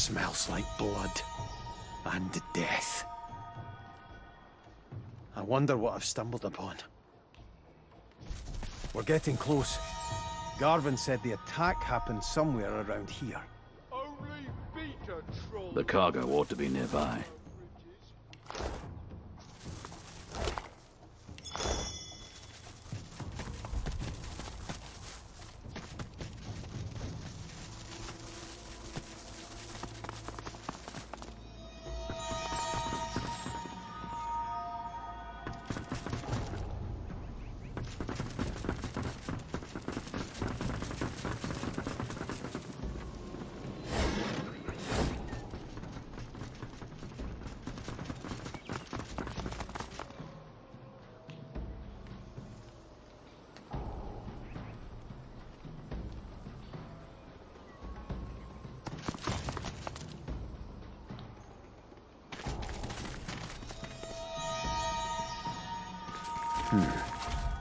Smells like blood. And death. I wonder what I've stumbled upon. We're getting close. Garvin said the attack happened somewhere around here. Only beta trolls. The cargo ought to be nearby.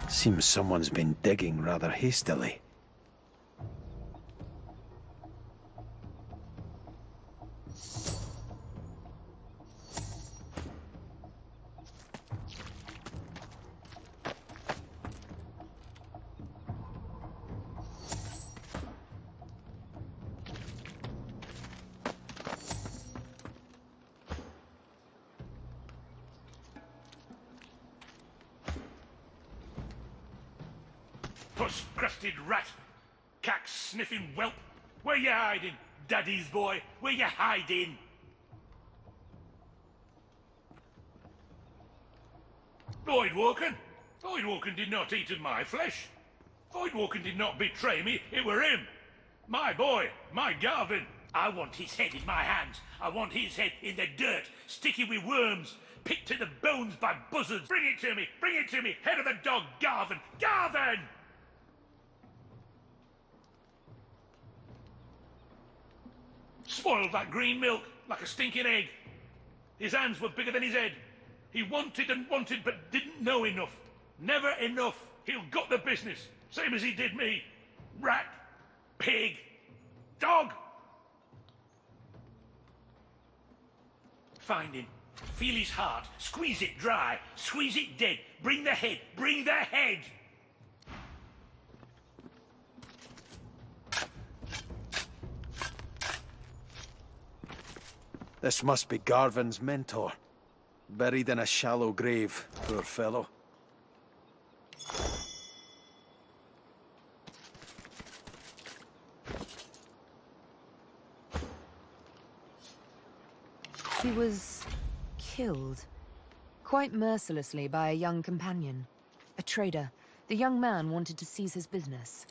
Seems someone's been digging rather hastily. Puss-crusted rat! Cack-sniffing whelp! Where you hiding, daddy's boy? Where you hiding? Voidwalken? Voidwalken did not eat of my flesh. Voidwalken did not betray me, it were him. My boy, my Garvin. I want his head in my hands. I want his head in the dirt, sticky with worms, picked to the bones by buzzards. Bring it to me, bring it to me, head of the dog, Garvin, Garvin! Spoiled that green milk like a stinking egg. His hands were bigger than his head. He wanted and wanted but didn't know enough. Never enough. He'll got the business, same as he did me. Rat, pig, dog. Find him. Feel his heart. Squeeze it dry. Squeeze it dead. Bring the head. Bring the head. This must be Garvin's mentor. Buried in a shallow grave, poor fellow. He was killed, quite mercilessly by a young companion, a trader. The young man wanted to seize his business.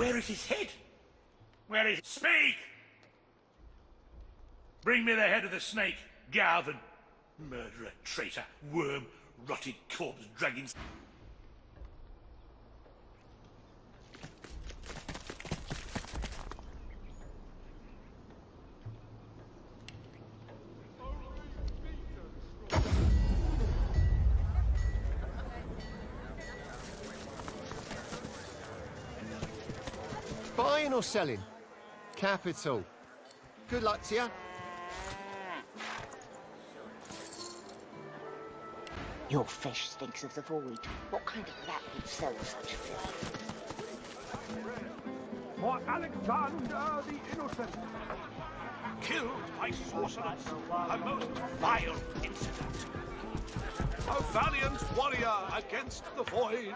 Where is his head? Where is... Speak! Bring me the head of the snake, Garvin. Murderer, traitor, worm, rotted corpse dragging... Buying or selling? Capital. Good luck to you. Your fish stinks of the void. What kind of rat would sell such filth? For Alexander the Innocent. Killed by sorcerers, a most vile incident. A valiant warrior against the void.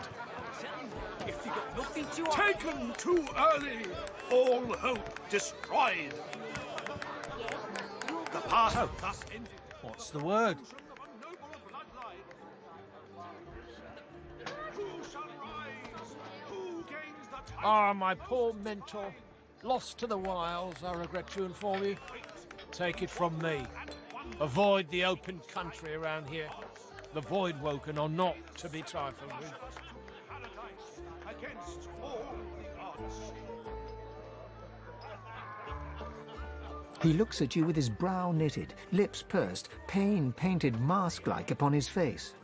If you got nothing to Taken too early. all hope destroyed. The path thus ended. What's the word? Ah, my poor mentor. Lost to the wilds, I regret to inform you. Take it from me. Avoid the open country around here. The void woken are not to be trifled with. Against all the odds. He looks at you with his brow knitted, lips pursed, pain painted mask-like upon his face.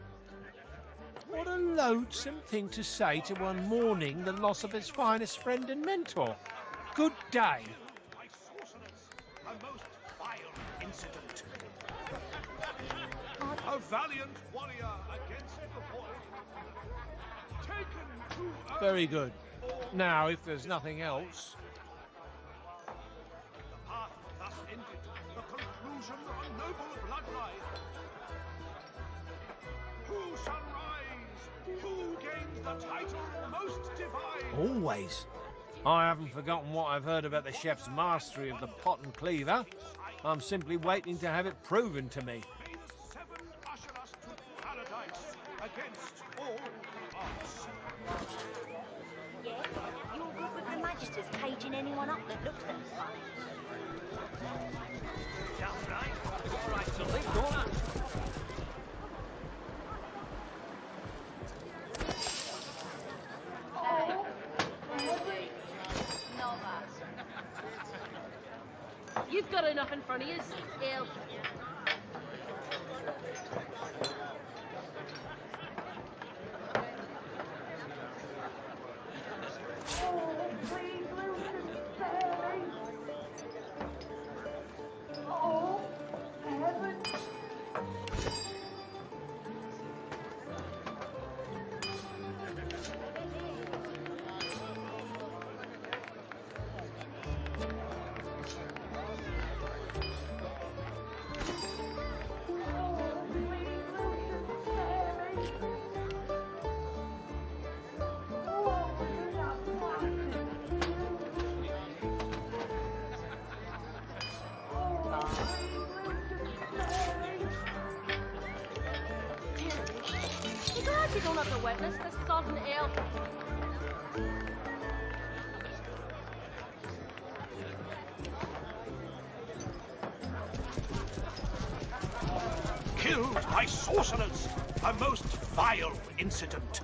What a loathsome thing to say to one mourning the loss of his finest friend and mentor. Good day. By sorcerers, a most vile incident. A valiant warrior against the void. Taken too early. Very good. Now, if there's nothing else... The path thus ended, the conclusion of a noble bloodline. Who shall rise? Who gains the title most divine? Always. I haven't forgotten what I've heard about the chef's mastery of the pot and cleaver. I'm simply waiting to have it proven to me. May the seven usher us to paradise against all odds. Yeah? You're good with the Magisters caging anyone up that looks at them funny. That's right. You've got a right to live, don't I? You've got enough in front of you, ill. You glad you don't have to witness this sudden ill? Killed by sorcerers, a most vile incident.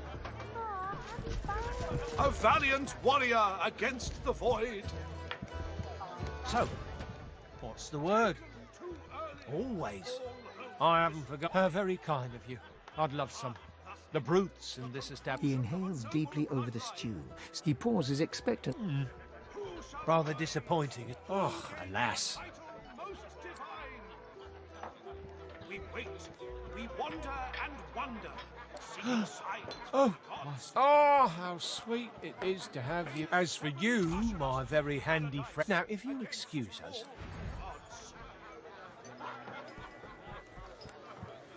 A valiant warrior against the void. So, what's the word? Always. I haven't forgotten. Very kind of you. I'd love some. The brutes in this He establishment. inhales deeply over the stew. He pauses expectant. Rather disappointing. Oh, alas. Most divine. We wait, we wander and wonder, seeking signs. Oh, oh, how sweet it is to have you. As for you, my very handy friend. Now, if you excuse us.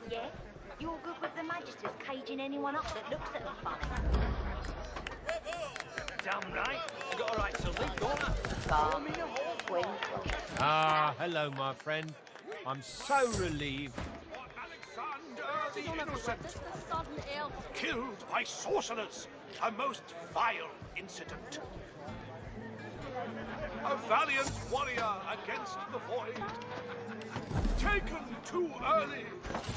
Yeah? You're good with the Magisters caging anyone up that looks at them funny. Damn right. You've got a right to live, don't I? Farming a whole Ah, hello, my friend. I'm so relieved. Alexander the You don't have to Innocent, witness this sudden ill. killed by sorcerers, a most vile incident. A valiant warrior against the void. Taken too early,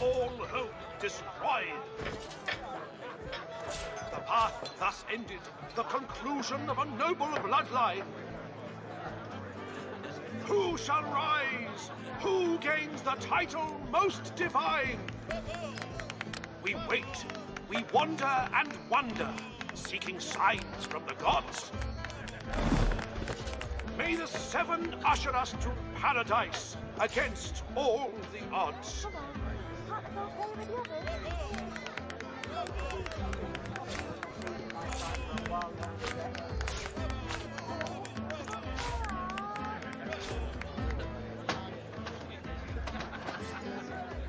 all hope destroyed. The path thus ended, the conclusion of a noble bloodline. Who shall rise? Who gains the title most divine? We wait, we wander and wonder, seeking signs from the gods. May the seven usher us to paradise against all the odds.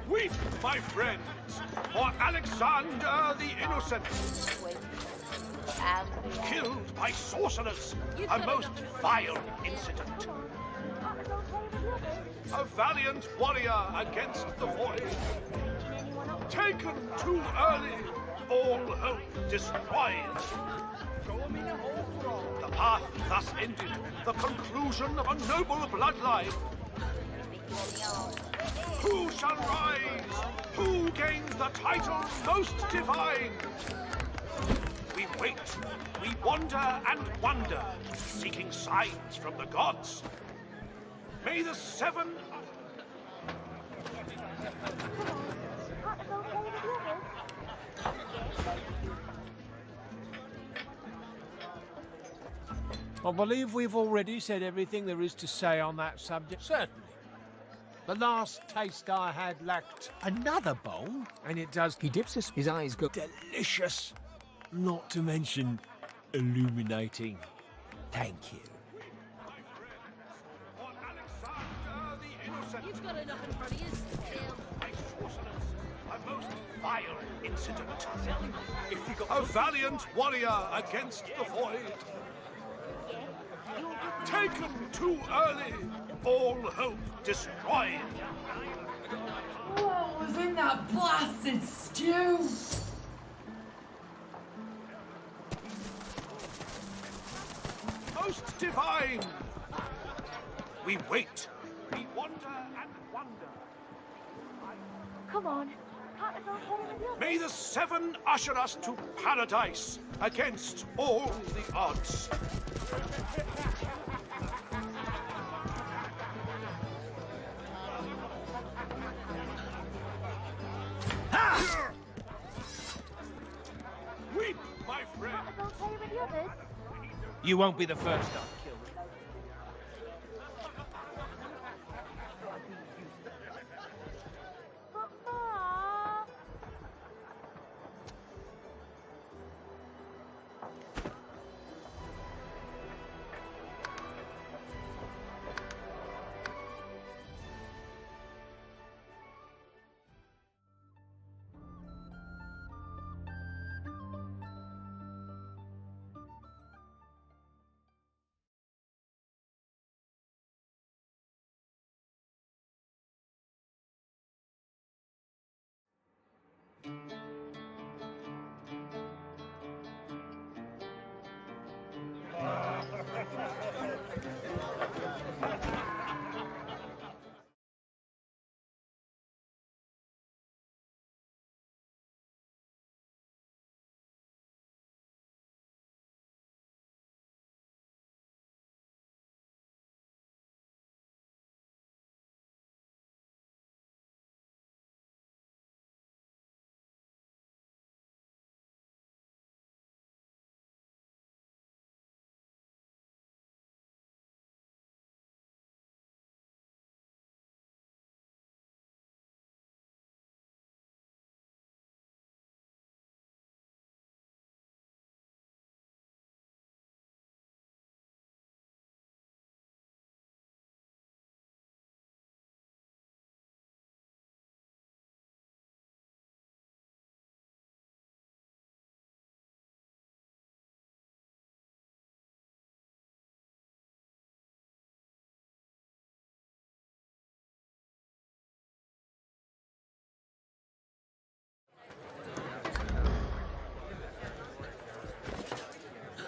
Weep, my friends, for Alexander the Innocent. Killed by sorcerers, a most vile incident. A valiant warrior against the void. Taken too early, all hope destroyed. The path thus ended, the conclusion of a noble bloodline. Who shall rise? Who gains the title most divine? We wait, we wander and wonder, seeking signs from the gods. May the seven... I believe we've already said everything there is to say on that subject. Certainly. The last taste I had lacked another bowl, and it does... He dips his eyes go... delicious. Not to mention illuminating. Thank you. You've got enough in front of you still. A most vile incident. A valiant warrior against the void. Taken too early, all hope destroyed. What was in that blasted stew? Most divine. We wait. We wander and wonder. Come on. May the seven usher us to paradise against all the odds. Weep, my friend. You won't be the first I've killed.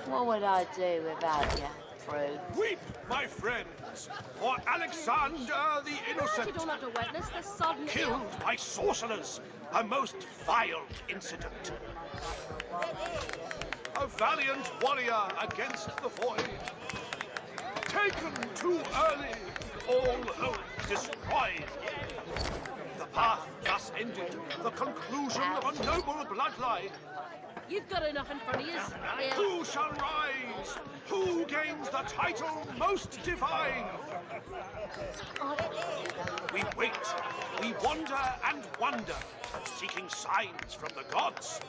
What would I do without you? friends. Weep, my friends, for Alexander the Innocent, You don't have to witness this sudden killed by sorcerers, a most vile incident. A valiant warrior against the void. Taken too early, all hope destroyed. The path thus ended, the conclusion of a noble bloodline. You've got enough in front of you. Yeah. Who shall rise? Who gains the title most divine? We wait, we wander and wonder, seeking signs from the gods.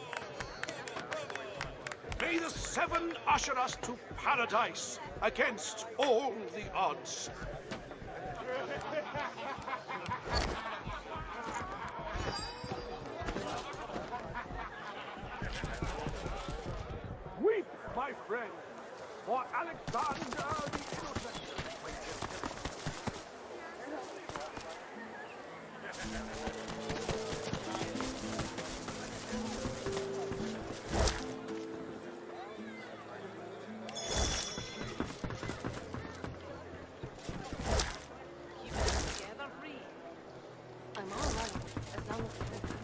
May the seven usher us to paradise against all the odds. Weep, my friend, for Alexander the Innocent. I'm all right, as long as it's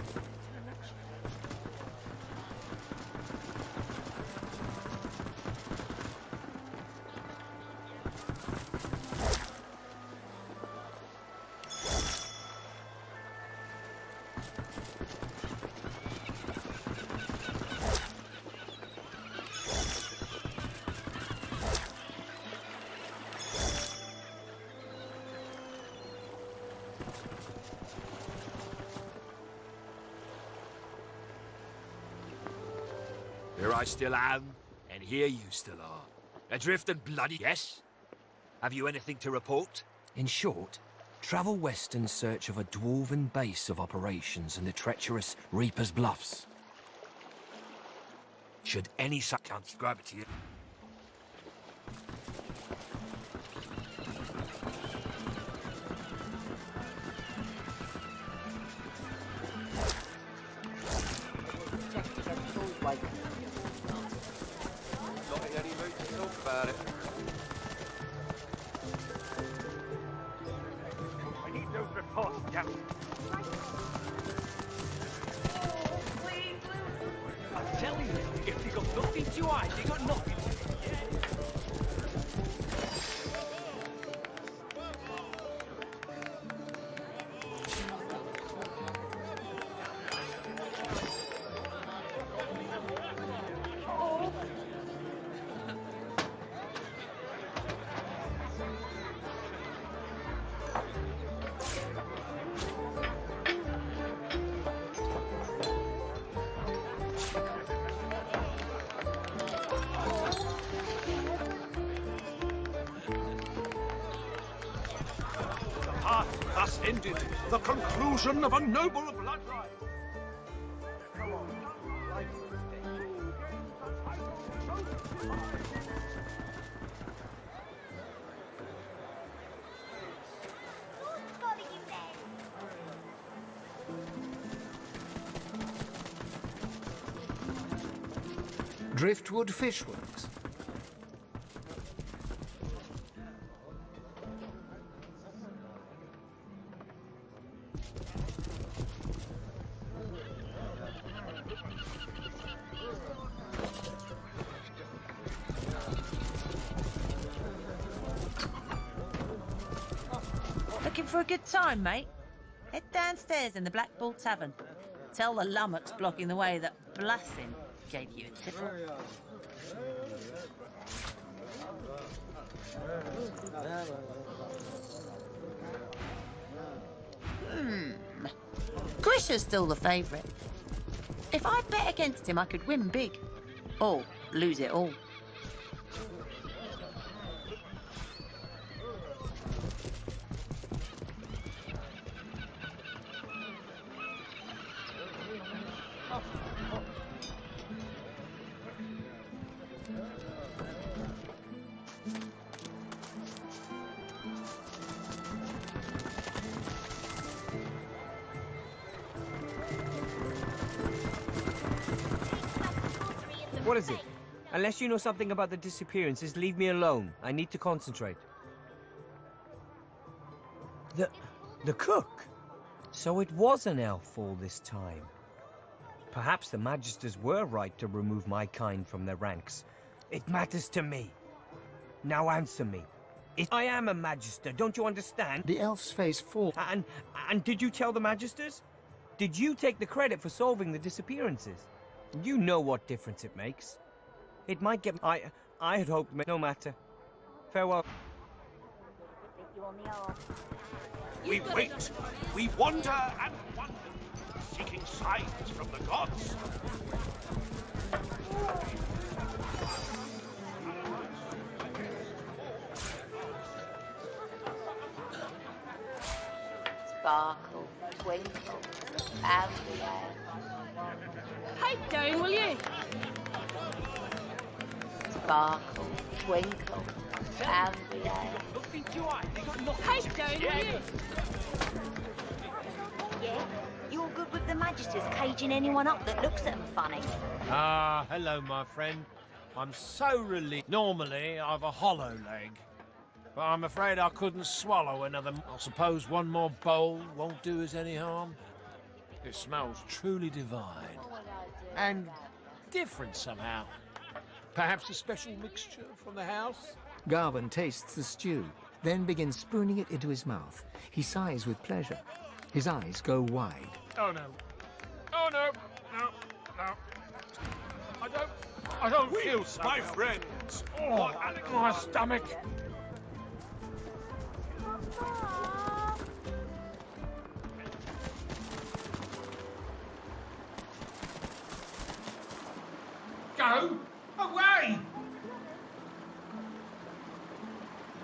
Here I still am, and here you still are. Adrift and bloody, yes? Have you anything to report? In short, travel west in search of a dwarven base of operations in the treacherous Reaper's Bluffs. Should any chance grab it to you? Not in any mood to talk about it. I need those reports, Captain. I'm telling you, if they got nothing to hide, they got nothing to Thus ended the conclusion of a noble bloodline. Driftwood Fishworks. Looking for a good time, mate? Head downstairs in the Black Bull Tavern. Tell the lummox blocking the way that Blassin gave you a tip. Grisha's still the favourite. If I bet against him, I could win big. Or lose it all. What is it? Unless you know something about the disappearances, leave me alone. I need to concentrate. The cook? So it was an elf all this time. Perhaps the Magisters were right to remove my kind from their ranks. It matters to me. Now answer me. I am a Magister, don't you understand? The elf's face falls. And did you tell the Magisters? Did you take the credit for solving the disappearances? You know what difference it makes. It might get... I had hoped... No matter. Farewell. We wait, we wander and wonder, seeking signs from the gods. Sparkle, twinkle, and the air. Pipe down, will you? Sparkle, twinkle, and the air. Nothing to hide. They got nothing. Pipe down, will you? Yeah? You're good with the Magisters caging anyone up that looks at them funny. Ah, hello, my friend. I'm so relieved. Normally, I've a hollow leg. But I'm afraid I couldn't swallow another... I suppose one more bowl won't do us any harm. It smells truly divine. And different somehow. Perhaps a special mixture from the house? Garvin tastes the stew, then begins spooning it into his mouth. He sighs with pleasure. His eyes go wide. Oh, no. Oh, no. No. No. I don't feel so My well. friends, Oh, my stomach. Go away!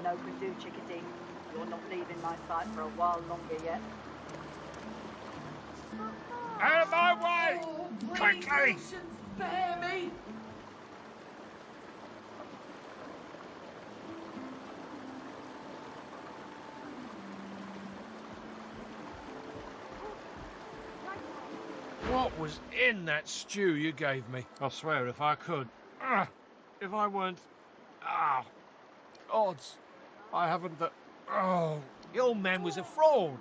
No can do, chickadee. You're not leaving my sight for a while longer yet. Out of my way! Oh, please, Quickly! Lucian, spare me! What was in that stew you gave me? I swear if I could. If I weren't... odds. I haven't the... Oh, the old man was a fraud.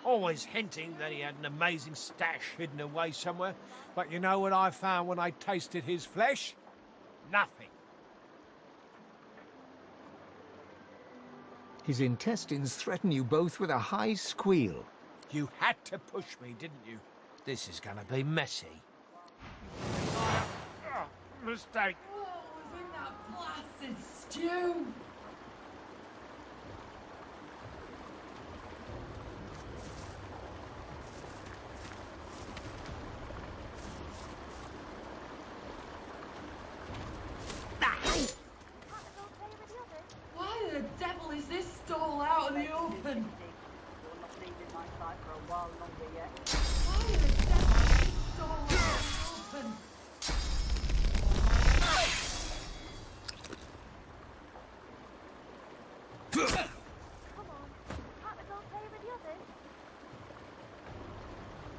Always hinting that he had an amazing stash hidden away somewhere. But you know what I found when I tasted his flesh? Nothing. His intestines threaten you both with a high squeal. You had to push me, didn't you? This is gonna be messy. Mistake. What was in that blasted stew? Why the devil is this stall out in the open? You're not leaving my sight for a while longer yet. Why the devil is this stall out in the open?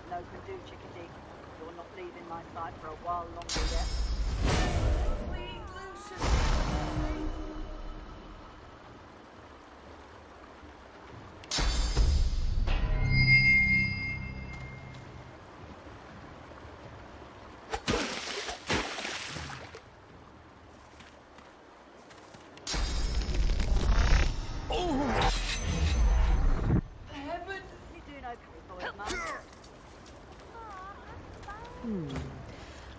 No can do, chickadee. You're not leaving my sight for a while longer yet. Please, Lucian, spare me. Heaven! You do no for it, Mum.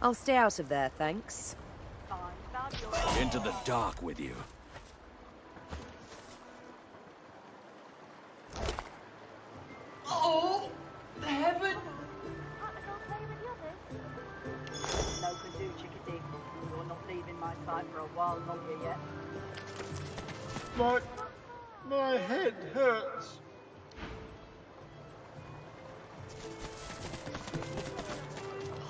I'll stay out of there, thanks. Fine, found your... Into the dark with you. Oh! Heaven! No can do, chickadee. You're not leaving my sight for a while longer yet. My head hurts.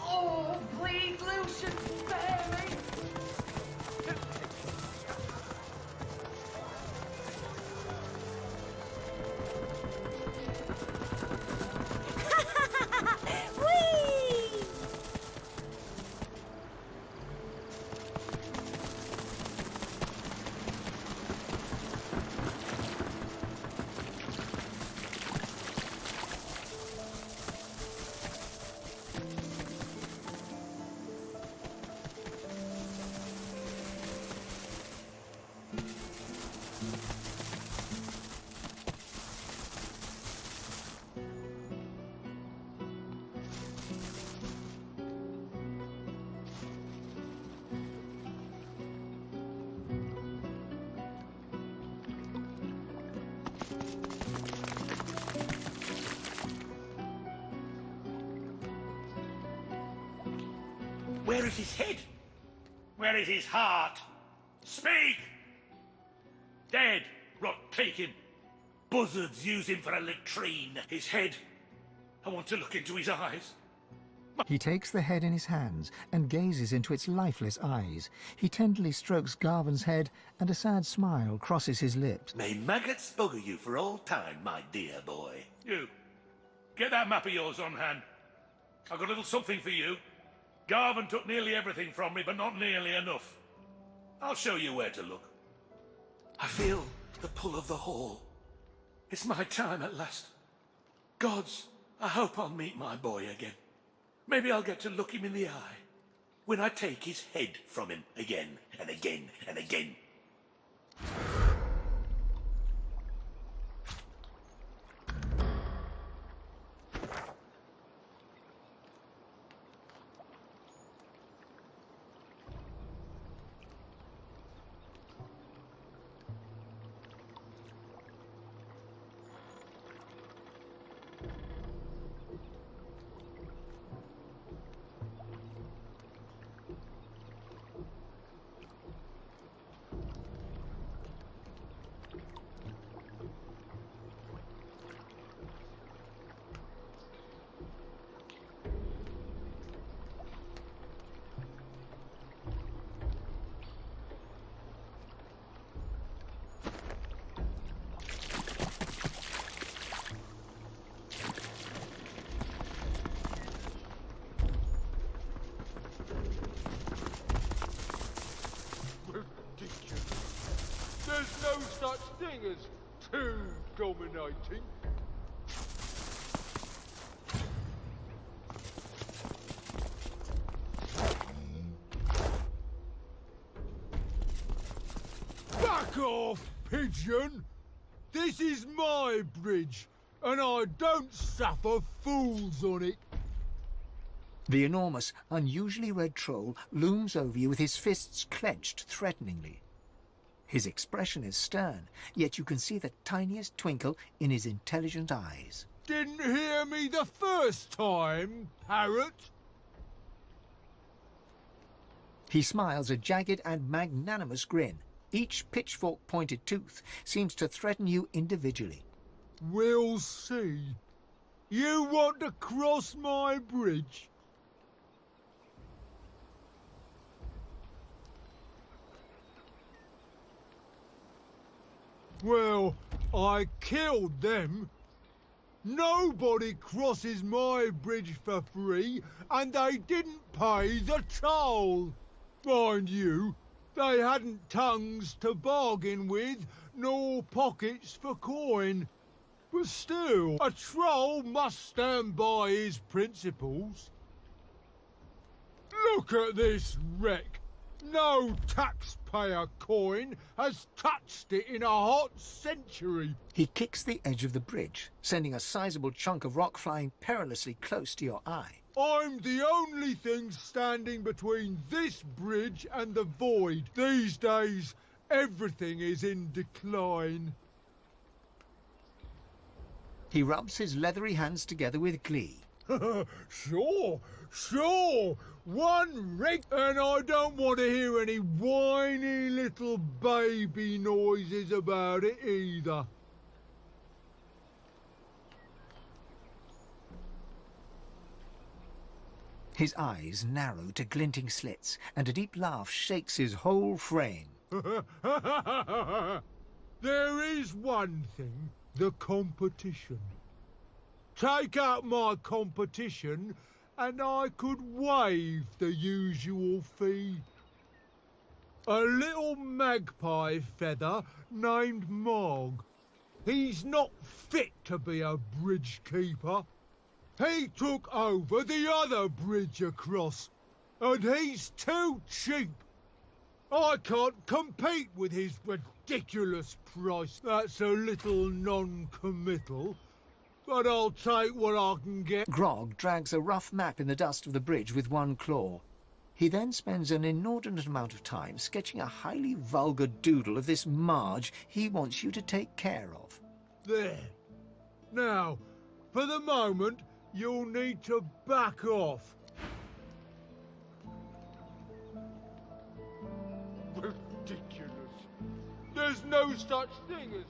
Oh, please, Lucian, spare me! Whee! Where is his head? Where is his heart? Speak! Dead. Rot take him. Buzzards use him for a latrine. His head. I want to look into his eyes. He takes the head in his hands and gazes into its lifeless eyes. He tenderly strokes Garvin's head, and a sad smile crosses his lips. May maggots bugger you for all time, my dear boy. You. Get that map of yours on hand. I've got a little something for you. Garvin took nearly everything from me, but not nearly enough. I'll show you where to look. I feel the pull of the hall. It's my time at last. Gods, I hope I'll meet my boy again. Maybe I'll get to look him in the eye when I take his head from him again and again and again. There's no such thing as too dominating. Back off, pigeon! This is my bridge, and I don't suffer fools on it. The enormous, unusually red troll looms over you with his fists clenched threateningly. His expression is stern, yet you can see the tiniest twinkle in his intelligent eyes. Didn't hear me the first time, parrot? He smiles a jagged and magnanimous grin. Each pitchfork-pointed tooth seems to threaten you individually. We'll see. You want to cross my bridge? Well, I killed them. Nobody crosses my bridge for free, and they didn't pay the toll. Mind you, they hadn't tongues to bargain with, nor pockets for coin. But still, a troll must stand by his principles. Look at this wreck. No taxpayer coin has touched it in a hot century. He kicks the edge of the bridge, sending a sizable chunk of rock flying perilously close to your eye. I'm the only thing standing between this bridge and the void. These days, everything is in decline. He rubs his leathery hands together with glee. Sure. One rig, and I don't want to hear any whiny little baby noises about it either. His eyes narrow to glinting slits, and a deep laugh shakes his whole frame. There is one thing, the competition. Take out my competition, and I could waive the usual fee. A little magpie feather named Mog. He's not fit to be a bridge keeper. He took over the other bridge across, and he's too cheap. I can't compete with his ridiculous price. That's a little non-committal, but I'll take what I can get. Grog drags a rough map in the dust of the bridge with one claw. He then spends an inordinate amount of time sketching a highly vulgar doodle of this Marge he wants you to take care of. There. Now, for the moment, you'll need to back off. There's no such thing as...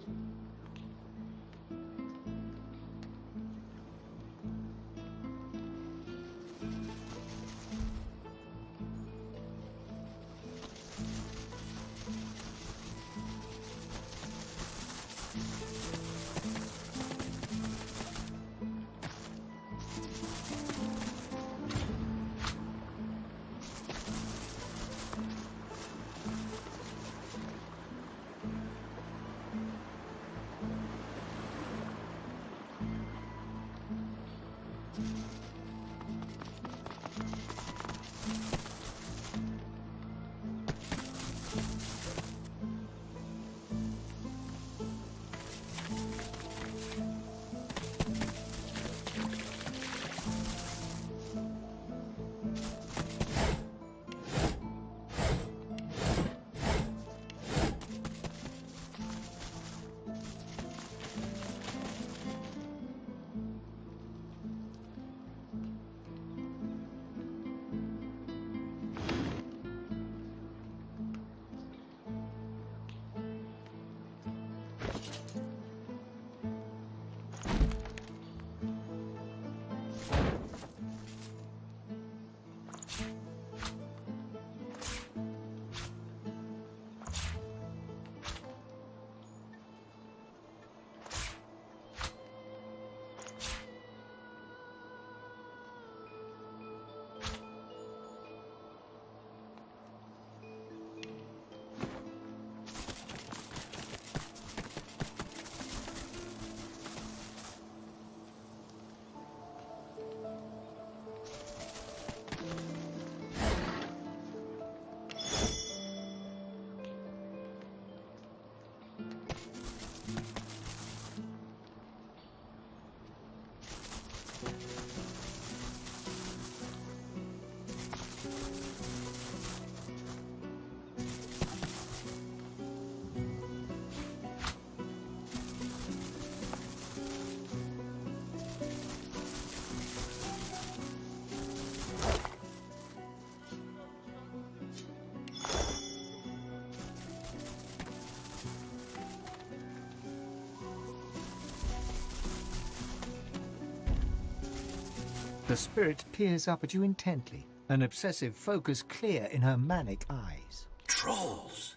The spirit peers up at you intently, an obsessive focus clear in her manic eyes. Trolls!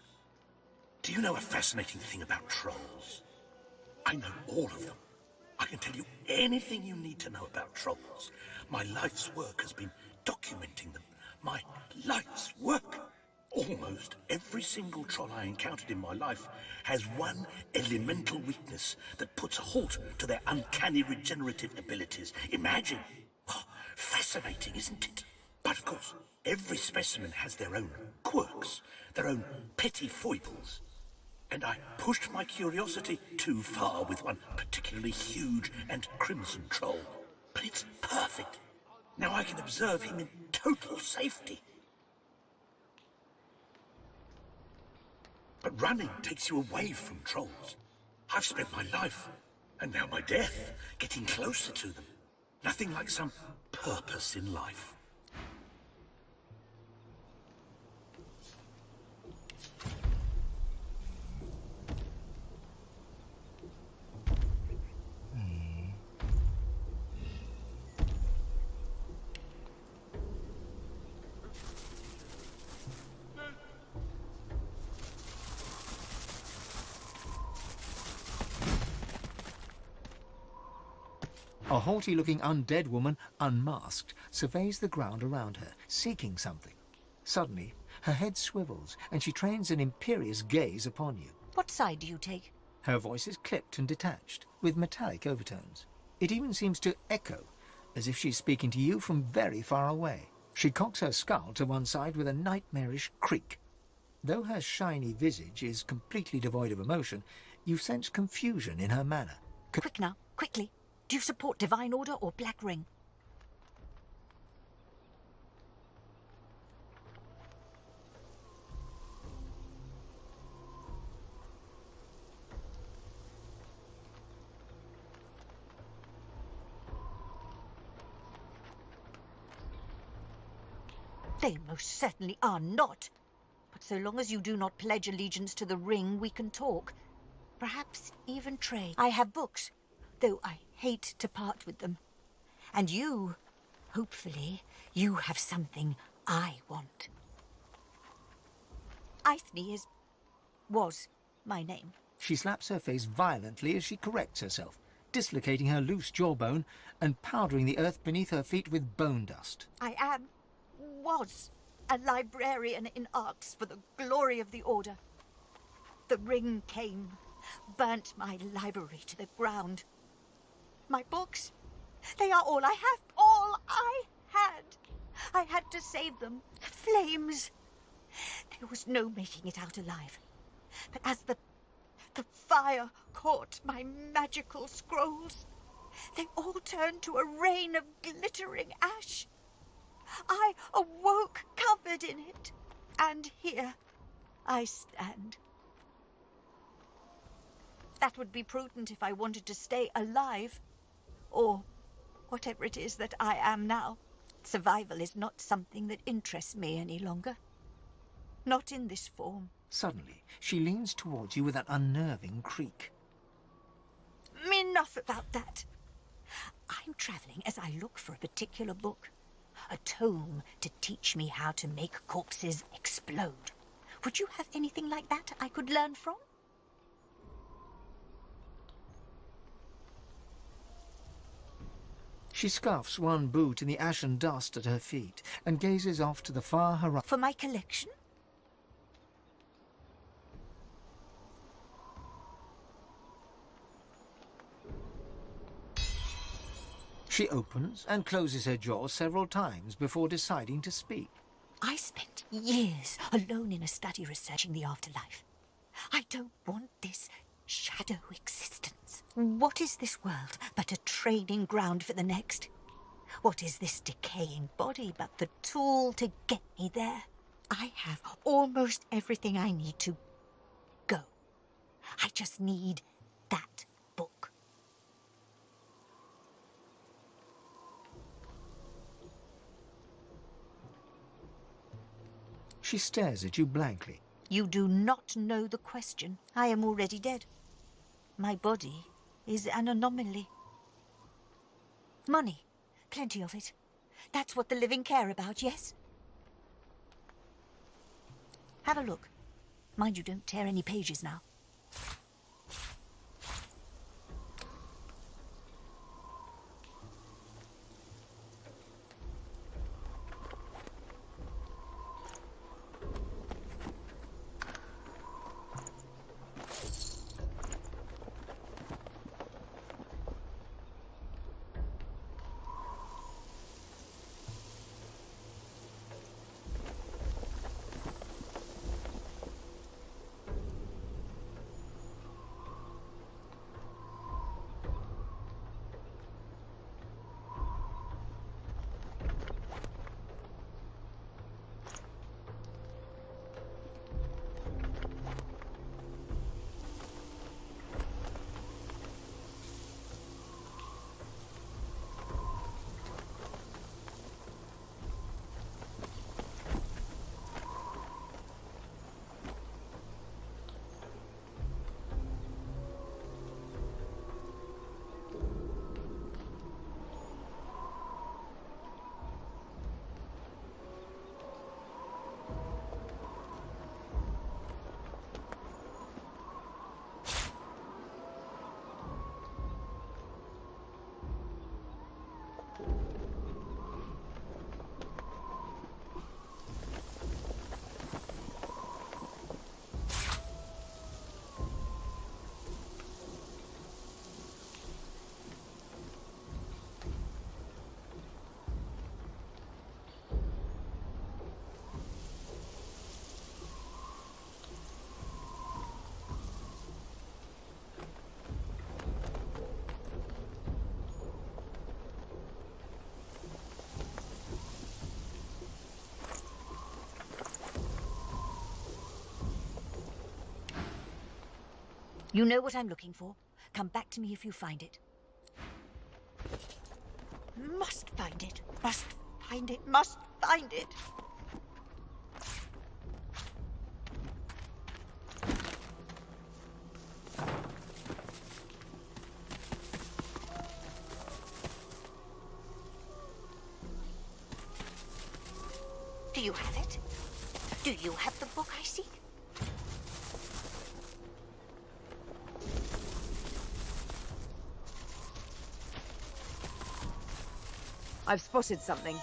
Do you know a fascinating thing about trolls? I know all of them. I can tell you anything you need to know about trolls. My life's work has been documenting them. My life's work! Almost every single troll I encountered in my life has one elemental weakness that puts a halt to their uncanny regenerative abilities. Imagine! Oh, fascinating, isn't it? But of course, every specimen has their own quirks, their own petty foibles. And I pushed my curiosity too far with one particularly huge and crimson troll. But it's perfect. Now I can observe him in total safety. But running takes you away from trolls. I've spent my life, and now my death, getting closer to them. Nothing like some purpose in life. A haughty-looking undead woman, unmasked, surveys the ground around her, seeking something. Suddenly, her head swivels, and she trains an imperious gaze upon you. What side do you take? Her voice is clipped and detached, with metallic overtones. It even seems to echo, as if she's speaking to you from very far away. She cocks her skull to one side with a nightmarish creak. Though her shiny visage is completely devoid of emotion, you sense confusion in her manner. Quick now, quickly. Do you support Divine Order or Black Ring? They most certainly are not. But so long as you do not pledge allegiance to the ring, we can talk. Perhaps even trade. I have books, though I hate to part with them. And you, hopefully, you have something I want. Eithne was my name. She slaps her face violently as she corrects herself, dislocating her loose jawbone and powdering the earth beneath her feet with bone dust. I was a librarian in arts for the glory of the Order. The ring came, burnt my library to the ground. My books, they are all I have, all I had. I had to save them. Flames. There was no making it out alive. But as the fire caught my magical scrolls, they all turned to a rain of glittering ash. I awoke covered in it, and here I stand. That would be prudent if I wanted to stay alive, or whatever it is that I am now. Survival is not something that interests me any longer. Not in this form. Suddenly, she leans towards you with an unnerving creak. Enough about that. I'm travelling as I look for a particular book. A tome to teach me how to make corpses explode. Would you have anything like that I could learn from? She scuffs one boot in the ashen dust at her feet and gazes off to the far horizon. For my collection? She opens and closes her jaw several times before deciding to speak. I spent years alone in a study researching the afterlife. I don't want this shadow existence. What is this world but a training ground for the next? What is this decaying body but the tool to get me there? I have almost everything I need to go. I just need that book. She stares at you blankly. You do not know the question. I am already dead. My body is an anomaly. Money. Plenty of it. That's what the living care about, yes? Have a look. Mind you don't tear any pages now. You know what I'm looking for. Come back to me if you find it. Must find it. Must find it. Must find it. Do you have it? Do you have the book I seek? I've spotted something.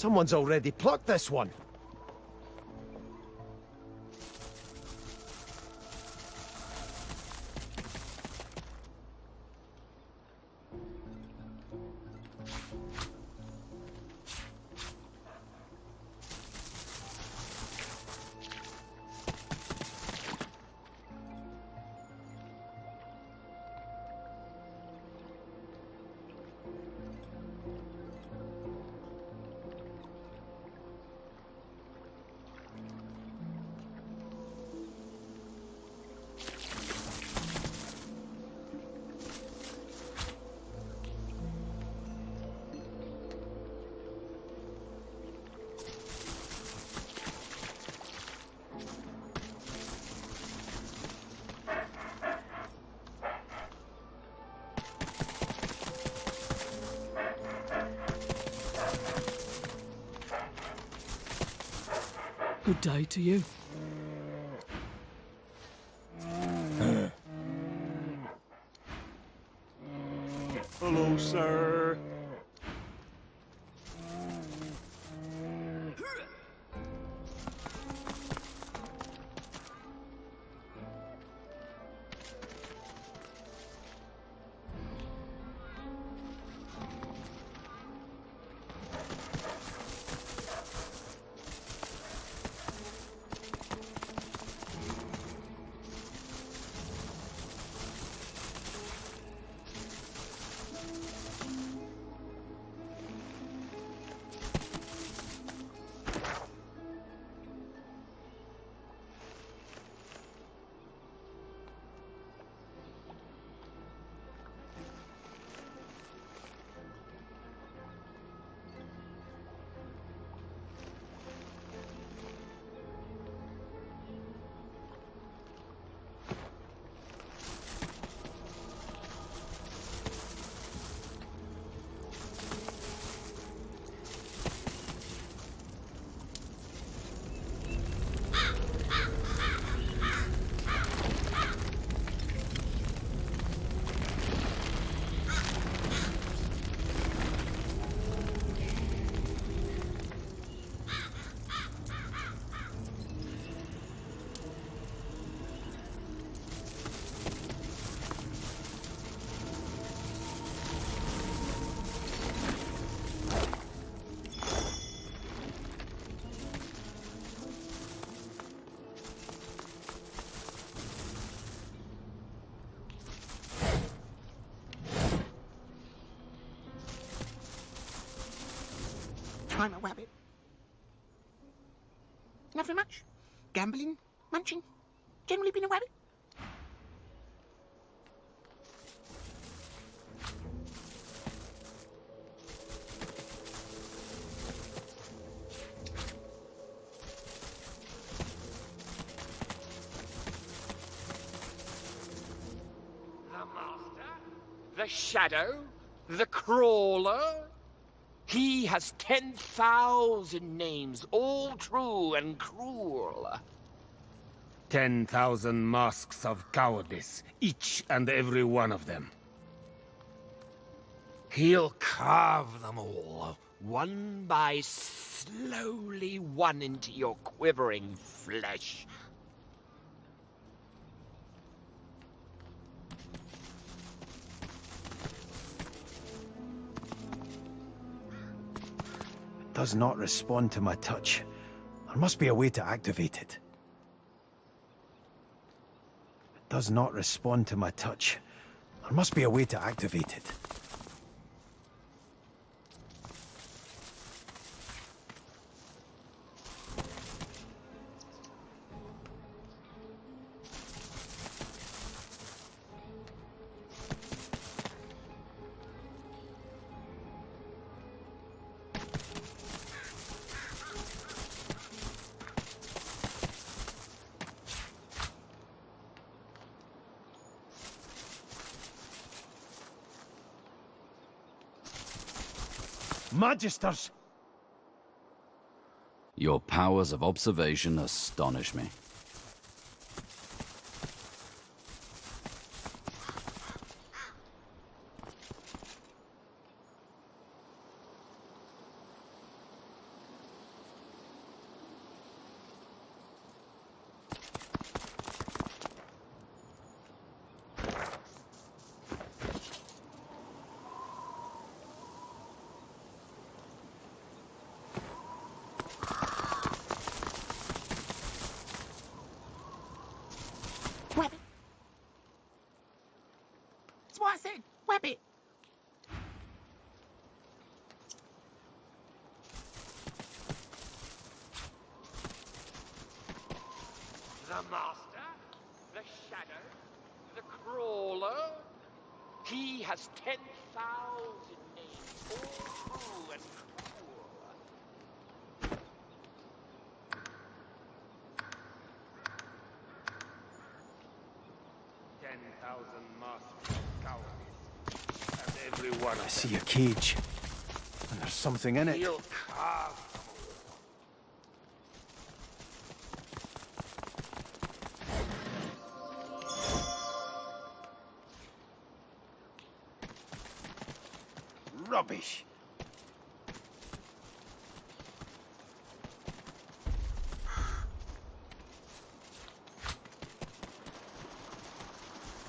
Someone's already plucked this one. Good day to you. Hello, sir. I'm a wabbit. Not very much. Gambling, munching. Generally been a wabbit. The Master? The Shadow? The Crawler? He has 10,000 names, all true and cruel. 10,000 masks of cowardice, each and every one of them. He'll carve them all, one by slowly one into your quivering flesh. It does not respond to my touch. There must be a way to activate it. It does not respond to my touch. There must be a way to activate it. Magisters! Your powers of observation astonish me. Wabbit. That's what I said. Wabbit. The Master? The Shadow? The Crawler? He has 10,000 names, all true and cruel. 10,000 masks of cowardice, and every one I of see a cage. And there's something in it. He'll carve Rubbish.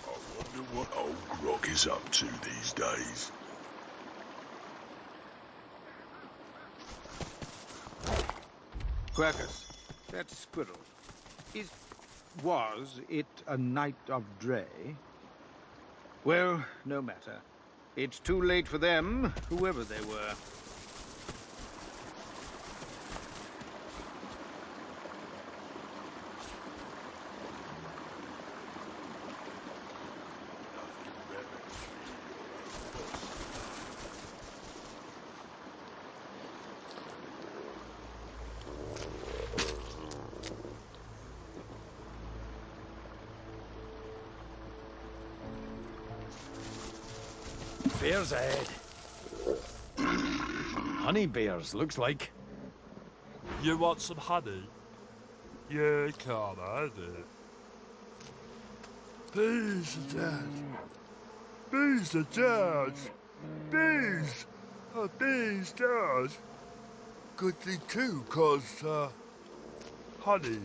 I wonder what old Grog is up to these days. Quercus, that squirrel. Was it a night of Dre? Well, no matter. It's too late for them, whoever they were. Bears ahead. Honey bears, looks like. You want some honey? You can't have it. Bees are dead. Bees are dead. Bees! Bees dead. Good thing too, 'cause, honey.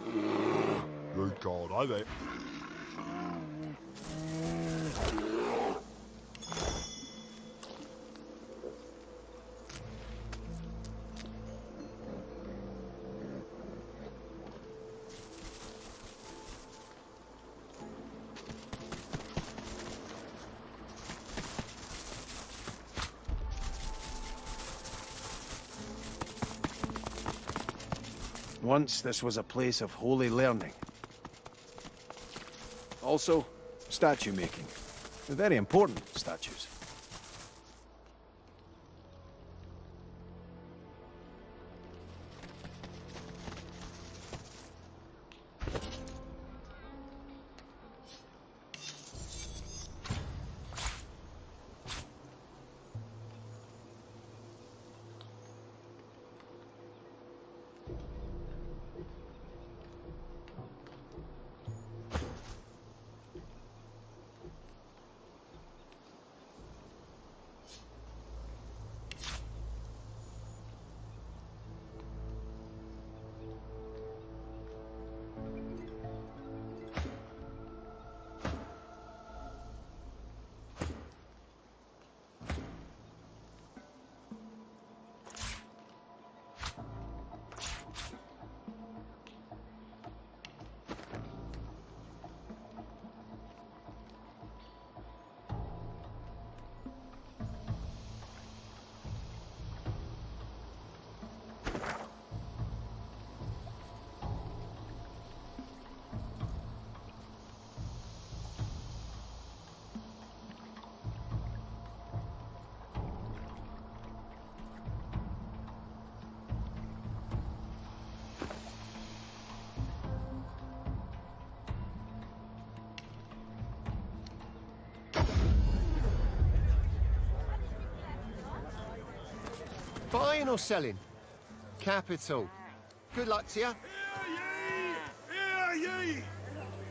You can't have it. Once this was a place of holy learning. Also, statue making. Very important statues. Buying or selling? Capital. Good luck to you. Hear ye!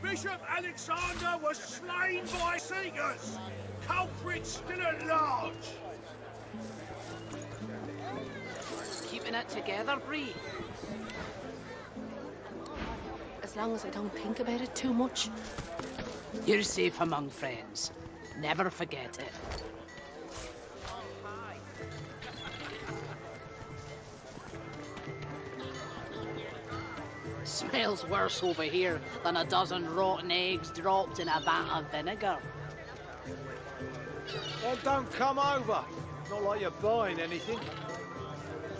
Bishop Alexander was slain by Seekers. Culprit still at large. Keeping it together, Bree. As long as I don't think about it too much. You're safe among friends. Never forget it. Smells worse over here than a dozen rotten eggs dropped in a vat of vinegar. Well, don't come over. Not like you're buying anything.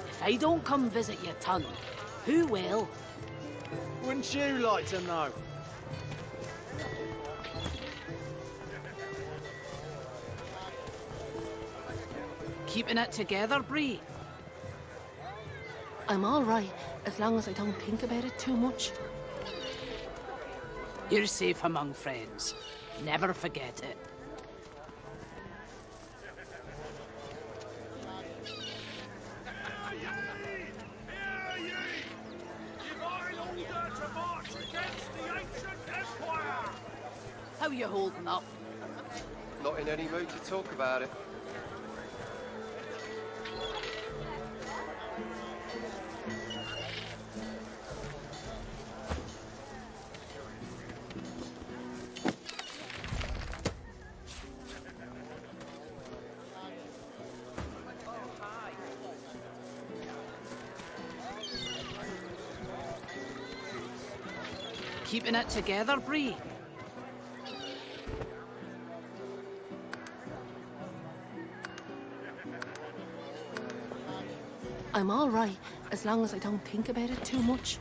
If I don't come visit your ton, who will? Wouldn't you like to know? Keeping it together, Bree. I'm all right, as long as I don't think about it too much. You're safe among friends. Never forget it. How you holding up? Not in any mood to talk about it. Keeping it together, Bree. I'm all right, as long as I don't think about it too much.